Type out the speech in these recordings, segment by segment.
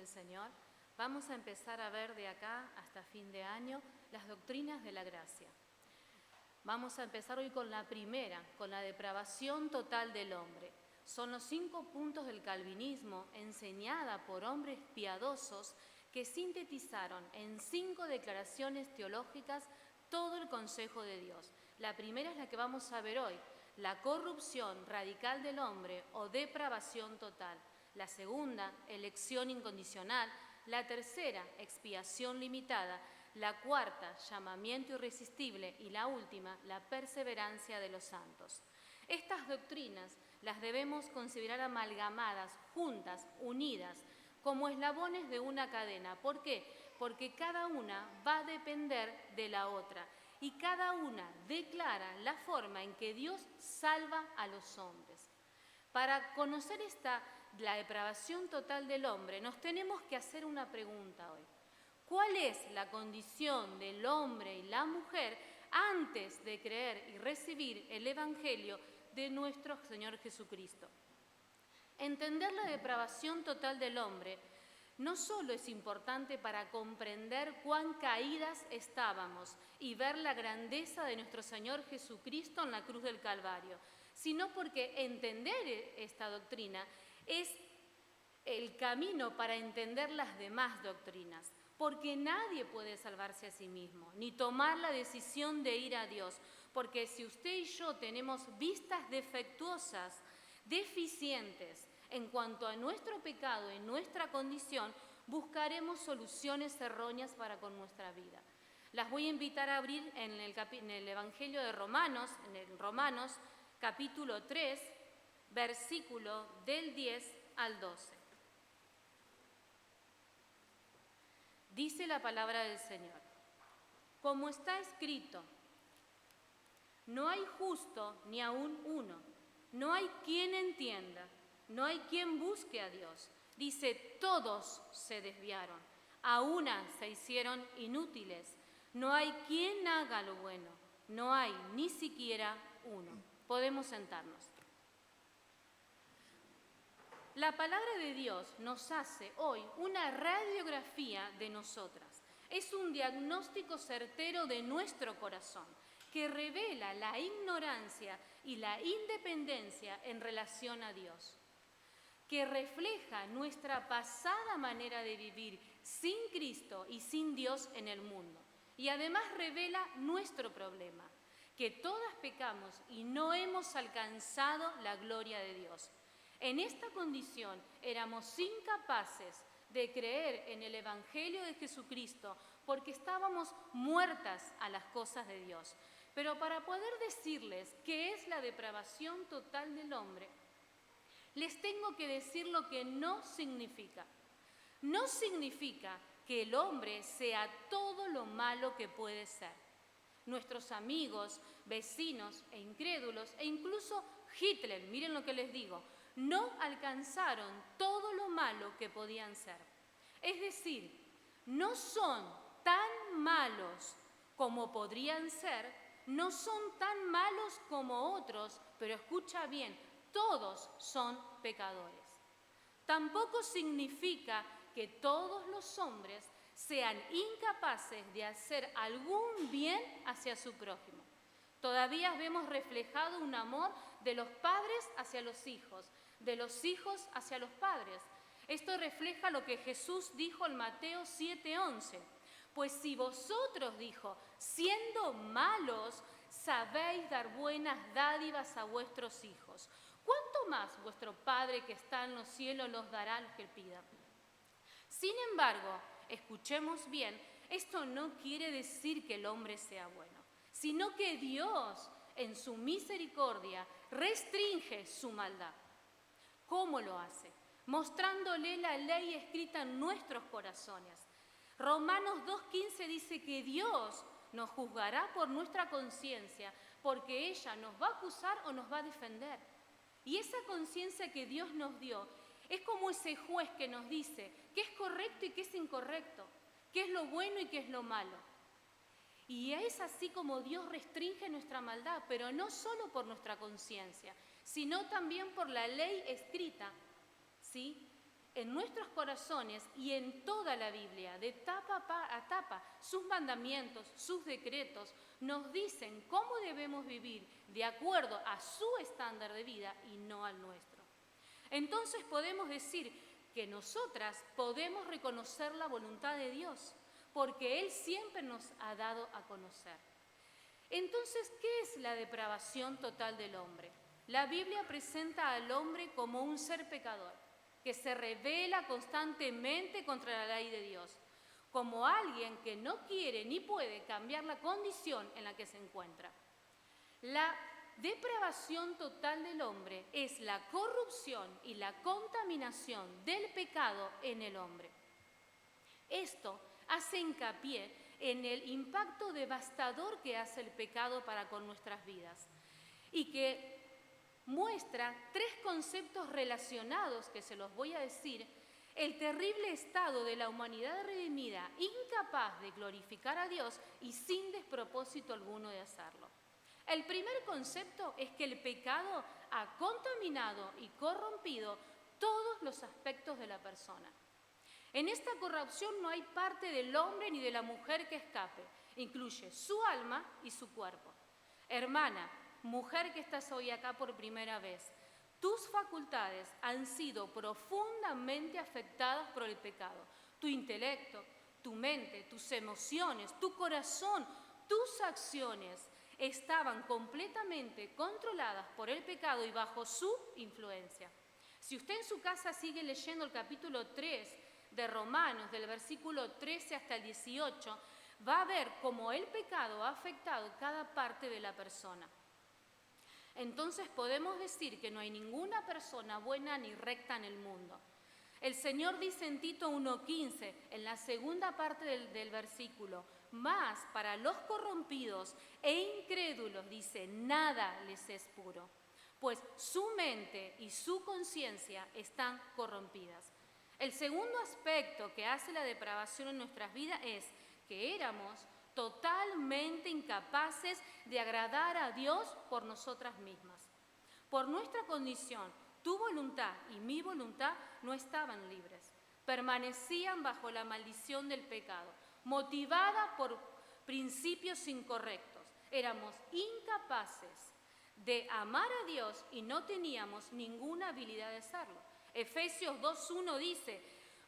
el Señor, vamos a empezar a ver de acá hasta fin de año las doctrinas de la gracia. Vamos a empezar hoy con la primera, con la depravación total del hombre. Son los 5 puntos del calvinismo enseñada por hombres piadosos que sintetizaron en 5 declaraciones teológicas todo el consejo de Dios. La primera es la que vamos a ver hoy, la corrupción radical del hombre o depravación total. La segunda, elección incondicional. La tercera, expiación limitada. La cuarta, llamamiento irresistible. Y la última, la perseverancia de los santos. Estas doctrinas las debemos considerar amalgamadas, juntas, unidas, como eslabones de una cadena. ¿Por qué? Porque cada una va a depender de la otra y cada una declara la forma en que Dios salva a los hombres. Para conocer la depravación total del hombre, nos tenemos que hacer una pregunta hoy. ¿Cuál es la condición del hombre y la mujer antes de creer y recibir el Evangelio de nuestro Señor Jesucristo? Entender la depravación total del hombre no solo es importante para comprender cuán caídas estábamos y ver la grandeza de nuestro Señor Jesucristo en la cruz del Calvario, sino porque entender esta doctrina es el camino para entender las demás doctrinas, porque nadie puede salvarse a sí mismo, ni tomar la decisión de ir a Dios, porque si usted y yo tenemos vistas defectuosas, deficientes en cuanto a nuestro pecado y nuestra condición, buscaremos soluciones erróneas para con nuestra vida. Las voy a invitar a abrir en el Evangelio de Romanos, en Romanos capítulo 3, versículo del 10 al 12. Dice la palabra del Señor: como está escrito, no hay justo ni aun uno, no hay quien entienda, no hay quien busque a Dios. Dice, todos se desviaron, a una se hicieron inútiles. No hay quien haga lo bueno, no hay ni siquiera uno. Podemos sentarnos. La palabra de Dios nos hace hoy una radiografía de nosotras. Es un diagnóstico certero de nuestro corazón que revela la ignorancia y la independencia en relación a Dios, que refleja nuestra pasada manera de vivir sin Cristo y sin Dios en el mundo. Y además revela nuestro problema, que todas pecamos y no hemos alcanzado la gloria de Dios. En esta condición éramos incapaces de creer en el Evangelio de Jesucristo porque estábamos muertas a las cosas de Dios. Pero para poder decirles qué es la depravación total del hombre, les tengo que decir lo que no significa. No significa que el hombre sea todo lo malo que puede ser. Nuestros amigos, vecinos e incrédulos, e incluso Hitler, miren lo que les digo, no alcanzaron todo lo malo que podían ser. Es decir, no son tan malos como podrían ser, no son tan malos como otros, pero escucha bien, todos son pecadores. Tampoco significa que todos los hombres sean incapaces de hacer algún bien hacia su prójimo. Todavía vemos reflejado un amor de los padres hacia los hijos, de los hijos hacia los padres. Esto refleja lo que Jesús dijo en Mateo 7:11. Pues si vosotros, dijo, siendo malos, sabéis dar buenas dádivas a vuestros hijos, ¿cuánto más vuestro Padre que está en los cielos los dará a los que pidan? Sin embargo, escuchemos bien, esto no quiere decir que el hombre sea bueno, sino que Dios, en su misericordia, restringe su maldad. ¿Cómo lo hace? Mostrándole la ley escrita en nuestros corazones. Romanos 2:15 dice que Dios nos juzgará por nuestra conciencia, porque ella nos va a acusar o nos va a defender. Y esa conciencia que Dios nos dio es como ese juez que nos dice qué es correcto y qué es incorrecto, qué es lo bueno y qué es lo malo. Y es así como Dios restringe nuestra maldad, pero no solo por nuestra conciencia, sino también por la ley escrita, ¿sí? en nuestros corazones y en toda la Biblia, de tapa a tapa, sus mandamientos, sus decretos, nos dicen cómo debemos vivir de acuerdo a su estándar de vida y no al nuestro. Entonces podemos decir que nosotras podemos reconocer la voluntad de Dios, porque Él siempre nos ha dado a conocer. Entonces, ¿qué es la depravación total del hombre? La Biblia presenta al hombre como un ser pecador, que se rebela constantemente contra la ley de Dios, como alguien que no quiere ni puede cambiar la condición en la que se encuentra. La depravación total del hombre es la corrupción y la contaminación del pecado en el hombre. Esto hace hincapié en el impacto devastador que hace el pecado para con nuestras vidas y que muestra tres conceptos relacionados que se los voy a decir: el terrible estado de la humanidad redimida, incapaz de glorificar a Dios y sin despropósito alguno de hacerlo. El primer concepto es que el pecado ha contaminado y corrompido todos los aspectos de la persona. En esta corrupción no hay parte del hombre ni de la mujer que escape. Incluye su alma y su cuerpo. Hermana, mujer que estás hoy acá por primera vez, tus facultades han sido profundamente afectadas por el pecado. Tu intelecto, tu mente, tus emociones, tu corazón, tus acciones estaban completamente controladas por el pecado y bajo su influencia. Si usted en su casa sigue leyendo el capítulo 3 de Romanos, del versículo 13 hasta el 18, va a ver cómo el pecado ha afectado cada parte de la persona. Entonces podemos decir que no hay ninguna persona buena ni recta en el mundo. El Señor dice en Tito 1:15, en la segunda parte del versículo: mas para los corrompidos e incrédulos, dice, nada les es puro, pues su mente y su conciencia están corrompidas. El segundo aspecto que hace la depravación en nuestras vidas es que éramos totalmente incapaces de agradar a Dios por nosotras mismas. Por nuestra condición, tu voluntad y mi voluntad no estaban libres. Permanecían bajo la maldición del pecado, motivada por principios incorrectos. Éramos incapaces de amar a Dios y no teníamos ninguna habilidad de hacerlo. Efesios 2:1 dice: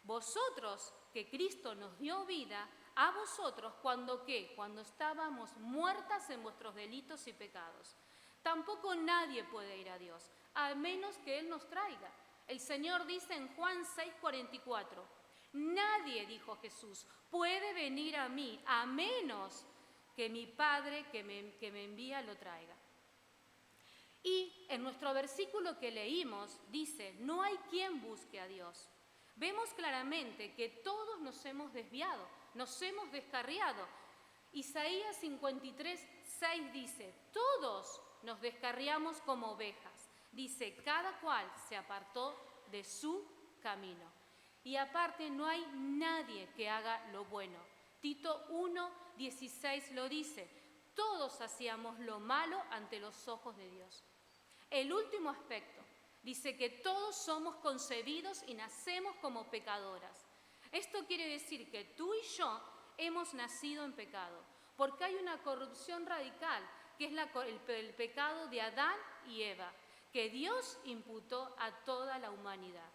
vosotros que Cristo nos dio vida, a vosotros cuando estábamos muertas en vuestros delitos y pecados. Tampoco nadie puede ir a Dios, a menos que Él nos traiga. El Señor dice en Juan 6:44, nadie, dijo Jesús, puede venir a mí a menos que mi Padre que me envía lo traiga. Y en nuestro versículo que leímos dice, no hay quien busque a Dios. Vemos claramente que todos nos hemos desviado, nos hemos descarriado. Isaías 53:6 dice, todos nos descarriamos como ovejas. Dice, cada cual se apartó de su camino. Y aparte no hay nadie que haga lo bueno. Tito 1:16 lo dice, todos hacíamos lo malo ante los ojos de Dios. El último aspecto dice que todos somos concebidos y nacemos como pecadoras. Esto quiere decir que tú y yo hemos nacido en pecado, porque hay una corrupción radical, que es el pecado de Adán y Eva, que Dios imputó a toda la humanidad.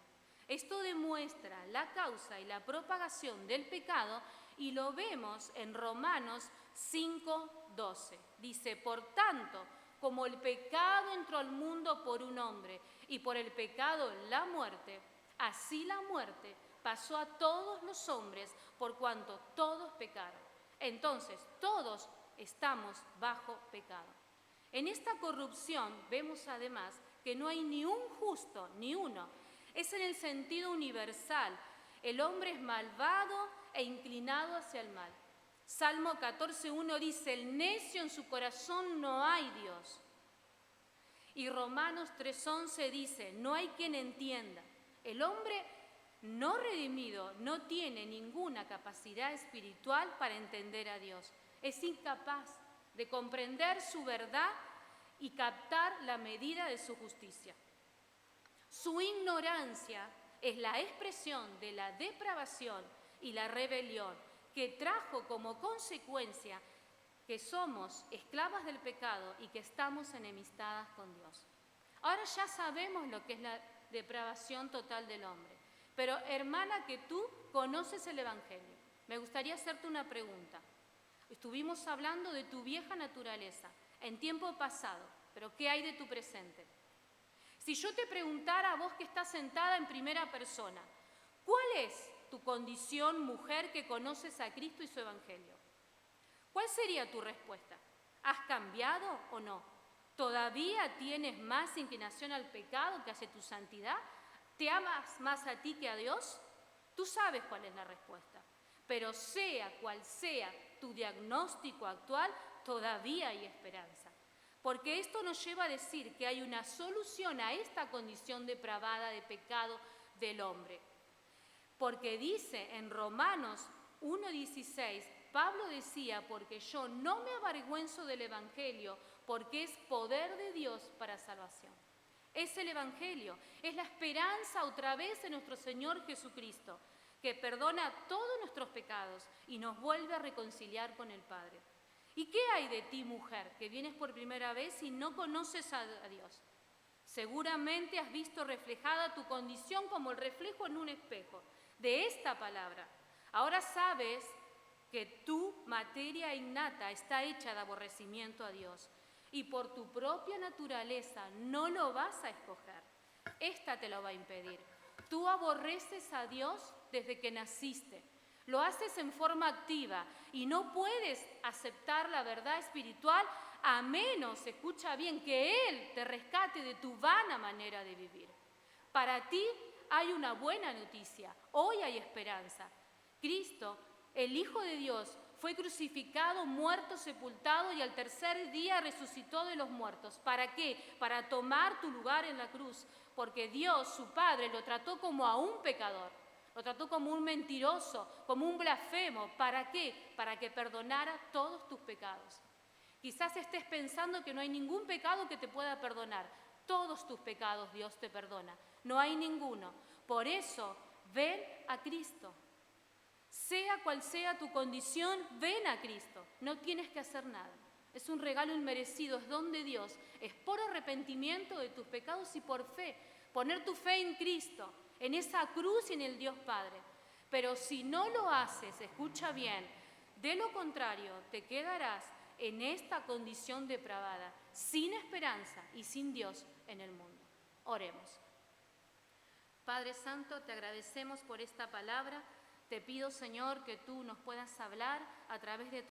Esto demuestra la causa y la propagación del pecado y lo vemos en Romanos 5:12. Dice, por tanto, como el pecado entró al mundo por un hombre y por el pecado la muerte, así la muerte pasó a todos los hombres por cuanto todos pecaron. Entonces, todos estamos bajo pecado. En esta corrupción vemos además que no hay ni un justo, ni uno. Es en el sentido universal. El hombre es malvado e inclinado hacia el mal. Salmo 14:1 dice, el necio en su corazón no hay Dios. Y Romanos 3:11 dice, no hay quien entienda. El hombre no redimido no tiene ninguna capacidad espiritual para entender a Dios. Es incapaz de comprender su verdad y captar la medida de su justicia. Su ignorancia es la expresión de la depravación y la rebelión que trajo como consecuencia que somos esclavas del pecado y que estamos enemistadas con Dios. Ahora ya sabemos lo que es la depravación total del hombre. Pero hermana, que tú conoces el Evangelio, me gustaría hacerte una pregunta. Estuvimos hablando de tu vieja naturaleza en tiempo pasado, pero ¿qué hay de tu presente? Si yo te preguntara a vos que estás sentada en primera persona, ¿cuál es tu condición mujer que conoces a Cristo y su Evangelio? ¿Cuál sería tu respuesta? ¿Has cambiado o no? ¿Todavía tienes más inclinación al pecado que hacia tu santidad? ¿Te amas más a ti que a Dios? Tú sabes cuál es la respuesta. Pero sea cual sea tu diagnóstico actual, todavía hay esperanza. Porque esto nos lleva a decir que hay una solución a esta condición depravada de pecado del hombre. Porque dice en Romanos 1:16, Pablo decía, porque yo no me avergüenzo del Evangelio, porque es poder de Dios para salvación. Es el Evangelio, es la esperanza otra vez en nuestro Señor Jesucristo, que perdona todos nuestros pecados y nos vuelve a reconciliar con el Padre. ¿Y qué hay de ti, mujer, que vienes por primera vez y no conoces a Dios? Seguramente has visto reflejada tu condición como el reflejo en un espejo de esta palabra. Ahora sabes que tu materia innata está hecha de aborrecimiento a Dios y por tu propia naturaleza no lo vas a escoger. Esta te lo va a impedir. Tú aborreces a Dios desde que naciste. Lo haces en forma activa y no puedes aceptar la verdad espiritual a menos, escucha bien, que Él te rescate de tu vana manera de vivir. Para ti hay una buena noticia. Hoy hay esperanza. Cristo, el Hijo de Dios, fue crucificado, muerto, sepultado y al tercer día resucitó de los muertos. ¿Para qué? Para tomar tu lugar en la cruz. Porque Dios, su Padre, lo trató como a un pecador. Lo trató como un mentiroso, como un blasfemo. ¿Para qué? Para que perdonara todos tus pecados. Quizás estés pensando que no hay ningún pecado que te pueda perdonar. Todos tus pecados Dios te perdona. No hay ninguno. Por eso, ven a Cristo. Sea cual sea tu condición, ven a Cristo. No tienes que hacer nada. Es un regalo inmerecido, es don de Dios. Es por arrepentimiento de tus pecados y por fe. Poner tu fe en Cristo, en esa cruz y en el Dios Padre. Pero si no lo haces, escucha bien, de lo contrario te quedarás en esta condición depravada, sin esperanza y sin Dios en el mundo. Oremos. Padre Santo, te agradecemos por esta palabra. Te pido, Señor, que tú nos puedas hablar a través de